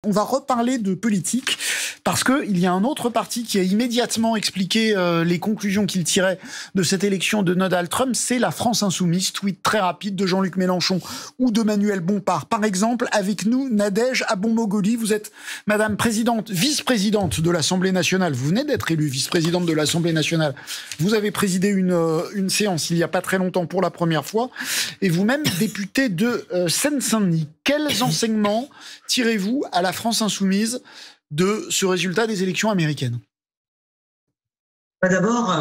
on va reparler de politique parce qu'il y a un autre parti qui a immédiatement expliqué les conclusions qu'il tirait de cette élection de Donald Trump, c'est la France Insoumise. Tweet très rapide de Jean-Luc Mélenchon ou de Manuel Bompard. Par exemple, avec nous, Nadège Abon-Mogoli, vous êtes Madame présidente, vice-présidente de l'Assemblée nationale. Vous venez d'être élue vice-présidente de l'Assemblée nationale. Vous avez présidé une séance il n'y a pas très longtemps pour la première fois. Et vous-même, députée de Seine-Saint-Denis. Quels enseignements tirez-vous à la France Insoumise de ce résultat des élections américaines? D'abord,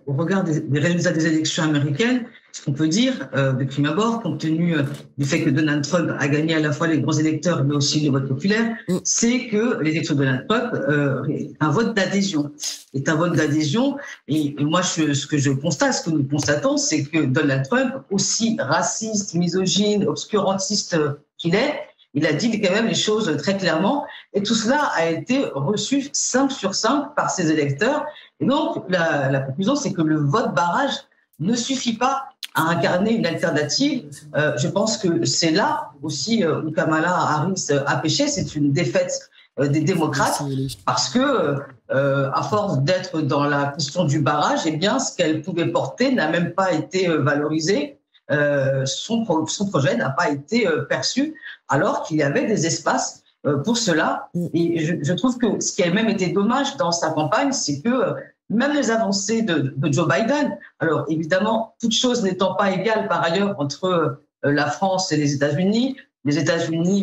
au regard des résultats des élections américaines, ce qu'on peut dire, de prime abord, compte tenu du fait que Donald Trump a gagné à la fois les grands électeurs, mais aussi le vote populaire, c'est que l'élection de Donald Trump est un vote d'adhésion. Et moi, ce que je constate, ce que nous constatons, c'est que Donald Trump, aussi raciste, misogyne, obscurantiste qu'il est, il a dit quand même les choses très clairement. Et tout cela a été reçu 5 sur 5 par ses électeurs. Et donc, la conclusion, c'est que le vote barrage ne suffit pas à incarner une alternative. Je pense que c'est là aussi où Kamala Harris a péché. C'est une défaite des démocrates parce que, à force d'être dans la question du barrage, eh bien, ce qu'elle pouvait porter n'a même pas été valorisé. Son projet n'a pas été perçu alors qu'il y avait des espaces pour cela. Et je trouve que ce qui a même été dommage dans sa campagne, c'est que même les avancées de Joe Biden, alors évidemment, toutes choses n'étant pas égales par ailleurs entre la France et les États-Unis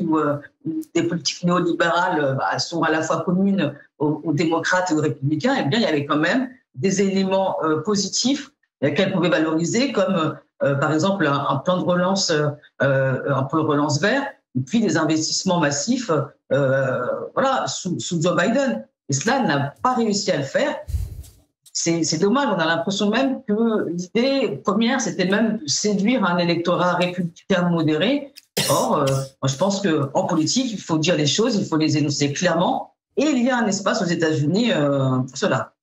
où des politiques néolibérales sont à la fois communes aux démocrates et aux républicains, eh bien, il y avait quand même des éléments positifs qu'elle pouvait valoriser, comme par exemple un plan de relance vert, et puis des investissements massifs sous Joe Biden. Et cela n'a pas réussi à le faire. C'est dommage, on a l'impression même que l'idée première, c'était même de séduire un électorat républicain modéré. Or, moi, je pense qu'en politique, il faut dire les choses, il faut les énoncer clairement. Et il y a un espace aux États-Unis pour cela.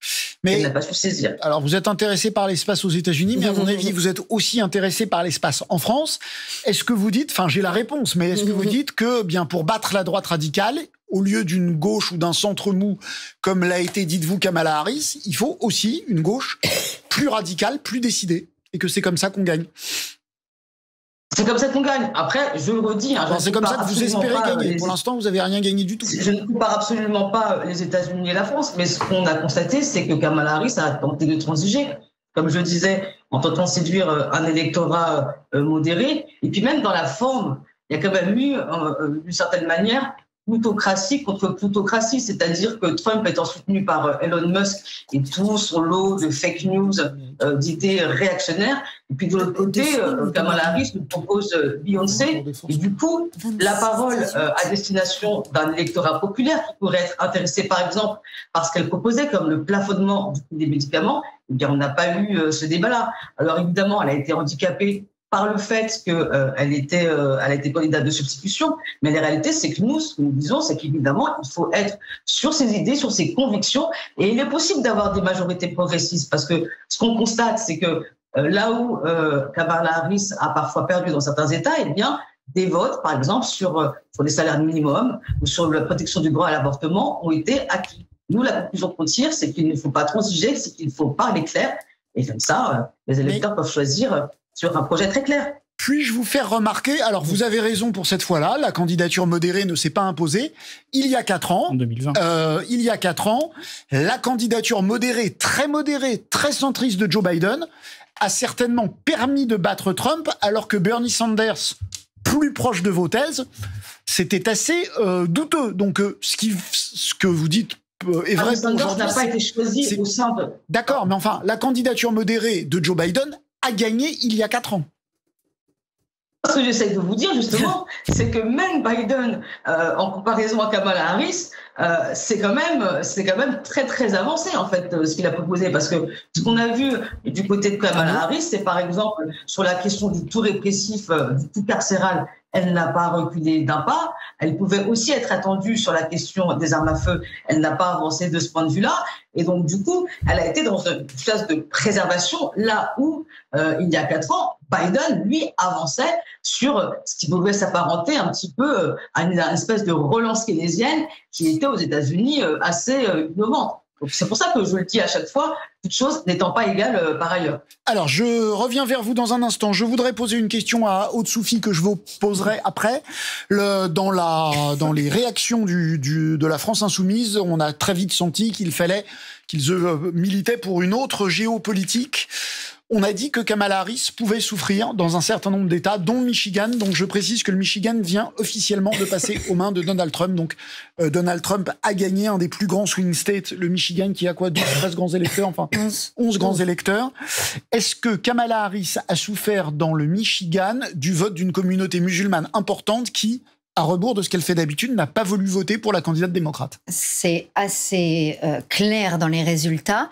Mais elle n'a pas su saisir. Alors, vous êtes intéressé par l'espace aux États-Unis, mais à mon avis, vous êtes aussi intéressé par l'espace en France. Est-ce que vous dites, enfin, j'ai la réponse, mais est-ce que vous dites que, bien, pour battre la droite radicale, au lieu d'une gauche ou d'un centre mou, comme l'a été, dites-vous, Kamala Harris, il faut aussi une gauche plus radicale, plus décidée, et que c'est comme ça qu'on gagne? C'est comme ça qu'on gagne. Après, je le redis. C'est comme ça que vous espérez gagner. Pour l'instant, vous n'avez rien gagné du tout. Je ne compare absolument pas les États-Unis et la France, mais ce qu'on a constaté, c'est que Kamala Harris a tenté de transiger. Comme je disais, en tentant de séduire un électorat modéré. Et puis même dans la forme, il y a quand même eu, d'une certaine manière, plutocratie contre plutocratie, c'est-à-dire que Trump étant soutenu par Elon Musk et tout son lot de fake news, d'idées réactionnaires, et puis de l'autre côté, Kamala Harris nous propose Beyoncé, et du coup, la parole à destination d'un électorat populaire qui pourrait être intéressé par exemple par ce qu'elle proposait, comme le plafonnement du prix des médicaments, eh bien on n'a pas eu ce débat-là. Alors évidemment, elle a été handicapée par le fait qu'elle était candidate de substitution. Mais la réalité, c'est que nous, ce que nous disons, c'est qu'évidemment, il faut être sur ses idées, sur ses convictions. Et il est possible d'avoir des majorités progressistes parce que ce qu'on constate, c'est que là où Kamala Harris a parfois perdu dans certains États, eh bien, des votes, par exemple, sur les salaires minimums ou sur la protection du droit à l'avortement ont été acquis. Nous, la conclusion qu'on tire, c'est qu'il ne faut pas transiger, c'est qu'il faut parler clair. Et comme ça, les électeurs peuvent choisir sur un projet très clair. Puis-je vous faire remarquer, alors vous avez raison pour cette fois-là, la candidature modérée ne s'est pas imposée. Il y a 4 ans, en 2020. Il y a 4 ans, la candidature modérée, très centriste de Joe Biden a certainement permis de battre Trump, alors que Bernie Sanders, plus proche de vos thèses, c'était assez douteux. Donc ce que vous dites est vrai. Sanders n'a pas été choisi au sein de... D'accord, mais enfin, la candidature modérée de Joe Biden a gagné il y a 4 ans. Ce que j'essaie de vous dire, justement, c'est que même Biden, en comparaison à Kamala Harris, c'est quand même très, très avancé, en fait, ce qu'il a proposé. Parce que ce qu'on a vu du côté de Kamala Harris, c'est par exemple, sur la question du tout répressif, du tout carcéral, elle n'a pas reculé d'un pas. Elle pouvait aussi être attendue sur la question des armes à feu. Elle n'a pas avancé de ce point de vue-là. Et donc, du coup, elle a été dans une phase de préservation, là où, il y a 4 ans, Biden, lui, avançait sur ce qui pouvait s'apparenter un petit peu à une espèce de relance keynésienne qui était aux États-Unis assez innovante. Donc c'est pour ça que je le dis à chaque fois, toute chose n'étant pas égale par ailleurs. Alors, je reviens vers vous dans un instant. Je voudrais poser une question à Haute-Soufie que je vous poserai après. Dans les réactions de la France Insoumise, on a très vite senti qu'ils militaient pour une autre géopolitique. On a dit que Kamala Harris pouvait souffrir dans un certain nombre d'États, dont le Michigan. Donc je précise que le Michigan vient officiellement de passer aux mains de Donald Trump. Donc Donald Trump a gagné un des plus grands swing states, le Michigan, qui a quoi, 12, 13 grands électeurs, enfin 11 grands électeurs. Est-ce que Kamala Harris a souffert dans le Michigan du vote d'une communauté musulmane importante qui, à rebours de ce qu'elle fait d'habitude, n'a pas voulu voter pour la candidate démocrate? C'est assez clair dans les résultats.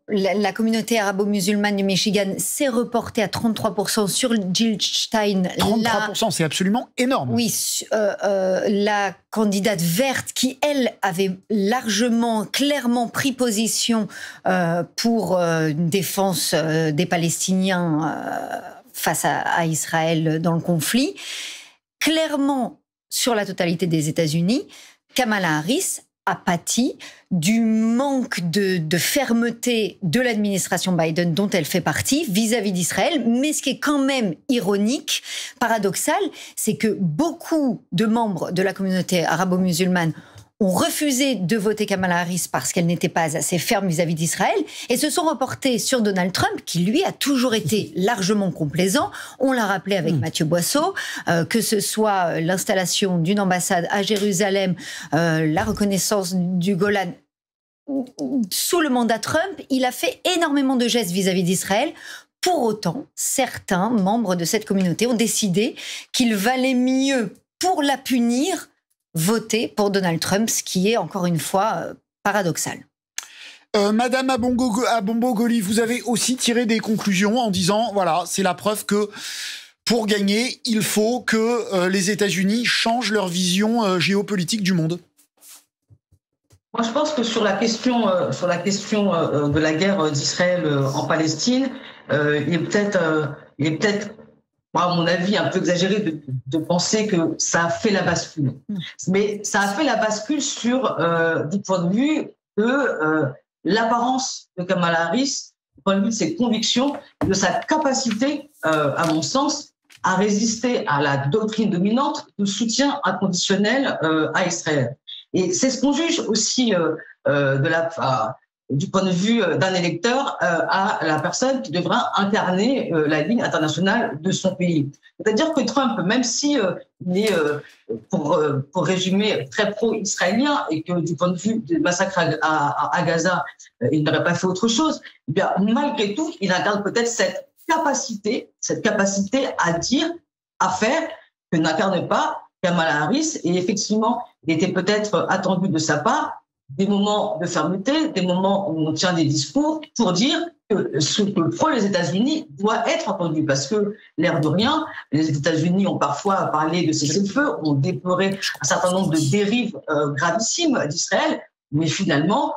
La communauté arabo-musulmane du Michigan s'est reportée à 33% sur Jill Stein. 33%, c'est absolument énorme. Oui, la candidate verte qui, elle, avait clairement pris position pour une défense des Palestiniens face à Israël dans le conflit. Clairement, sur la totalité des États-Unis, Kamala Harris a pâti du manque de fermeté de l'administration Biden dont elle fait partie vis-à-vis d'Israël. Mais ce qui est quand même ironique, paradoxal, c'est que beaucoup de membres de la communauté arabo-musulmane ont refusé de voter Kamala Harris parce qu'elle n'était pas assez ferme vis-à-vis d'Israël et se sont reportés sur Donald Trump qui, lui, a toujours été largement complaisant. On l'a rappelé avec Mathieu Boisseau, que ce soit l'installation d'une ambassade à Jérusalem, la reconnaissance du Golan. Sous le mandat Trump, il a fait énormément de gestes vis-à-vis d'Israël. Pour autant, certains membres de cette communauté ont décidé qu'il valait mieux, pour la punir, voter pour Donald Trump, ce qui est, encore une fois, paradoxal. Madame Abombogoli, vous avez aussi tiré des conclusions en disant, voilà, c'est la preuve que pour gagner, il faut que les États-Unis changent leur vision géopolitique du monde. Moi, je pense que sur la question de la guerre d'Israël en Palestine, il est peut-être, à mon avis, un peu exagéré de penser que ça a fait la bascule. Mais ça a fait la bascule du point de vue de l'apparence de Kamala Harris, du point de vue de ses convictions, de sa capacité, à mon sens, à résister à la doctrine dominante de soutien inconditionnel à Israël. Et c'est ce qu'on juge aussi du point de vue d'un électeur à la personne qui devra incarner la ligne internationale de son pays. C'est-à-dire que Trump, même si il est, pour résumer, très pro-israélien et que du point de vue du massacre à Gaza, il n'aurait pas fait autre chose, eh bien, malgré tout, il incarne peut-être cette capacité à dire, à faire, que n'incarne pas Kamala Harris. Et effectivement, il était peut-être attendu de sa part des moments de fermeté, des moments où on tient des discours pour dire que ce que prend les États-Unis doit être entendu. Parce que, l'air de rien, les États-Unis ont parfois parlé de cessez-le-feu, ont déploré un certain nombre de dérives gravissimes d'Israël, mais finalement,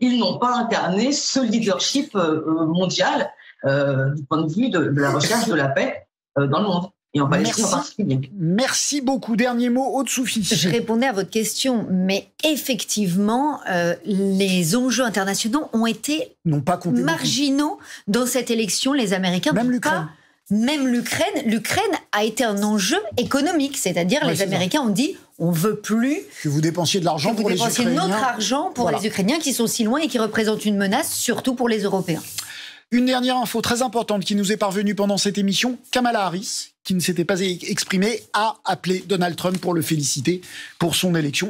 ils n'ont pas incarné ce leadership mondial du point de vue de la recherche de la paix dans le monde. Et en Palestine en particulier. Merci beaucoup. Dernier mot, Haute-Soufie. Je répondais à votre question, mais effectivement, les enjeux internationaux ont été marginaux dans cette élection. Les Américains n'ont pas... Même l'Ukraine. L'Ukraine a été un enjeu économique, c'est-à-dire les Américains ont dit on veut plus que vous dépensiez de l'argent pour les Ukrainiens. Que vous dépensiez notre argent pour les Ukrainiens qui sont si loin et qui représentent une menace, surtout pour les Européens. Une dernière info très importante qui nous est parvenue pendant cette émission. Kamala Harris, qui ne s'était pas exprimée, a appelé Donald Trump pour le féliciter pour son élection.